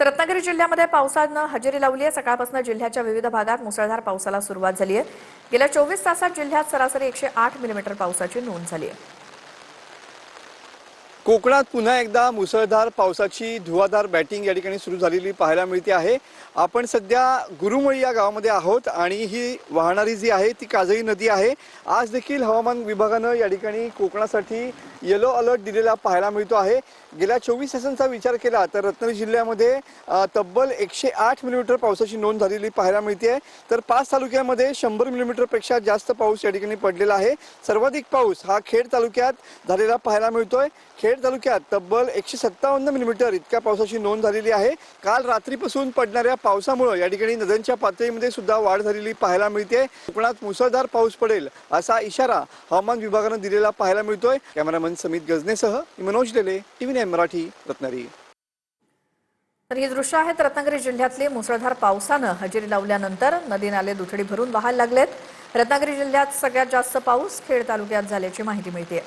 तर रत्नागिरी जिल्ह्यामध्ये पावसानं हजेरी लावली आहे। सकाळपासून जिल्ह्याच्या विविध भागात मुसळधार पावसाला सुरुवात झाली आहे। गेल्या 24 तासात जिल्ह्यात सरासरी 108 मिलीमीटर पावसाची नोंद झाली आहे। कोकणात पुन्हा एकदा मुसळधार पावसाची धुवाधार बॅटिंग या ठिकाणी सुरू झालेली पाहायला मिळते आहे। आपण सध्या गुरुमळी या गावामध्ये आहोत आणि ही वाहणारी जी आहे ती काजळी नदी आहे। आज देखील हवामान विभागानं या ठिकाणी कोकणासाठी येलो अलर्ट दिलेला पाहायला मिळतो आहे। गेल्या 24 तासांचा विचार केला तर रत्नागिरी जिल्ह्यामध्ये तब्बल 108 मिलीमीटर पावसाची नोंद झालेली पाहायला मिळते आहे। तर 5 तालुक्यामध्ये 100 मिलीमीटर पेक्षा जास्त पाऊस या ठिकाणी पडलेला आहे। सर्वाधिक पाऊस हा खेड तालुक्यात झालेला पाहायला मिळतोय। खेड तालुक्यात तब्बल 157 मिलीमीटर इतक्या पावसाची नोंद झालेली आहे। काल रात्रीपासून पडणाऱ्या पावसामुळे या ठिकाणी नद्यांच्या पातळीमध्ये सुद्धा वाढ झालेली पाहायला मिळते। कोकणात मुसळधार पाऊस पडेल असा इशारा हवामान विभागानं दिलेला पाहायला मिळतोय। कॅमेरामन समित गजनेसह मनोज लेले, TV9 मराठी, रत्नागिरी। तर ही दृश्य आहेत रत्नागिरी जिल्ह्यातली मुसळधार पावसानं हजेरी लावल्यानंतर नदी नाले दुथडी भरून वाहायला लागलेत। रत्नागिरी जिल्ह्यात सगळ्यात जास्त पाऊस खेड तालुक्यात झाल्याची माहिती मिळते।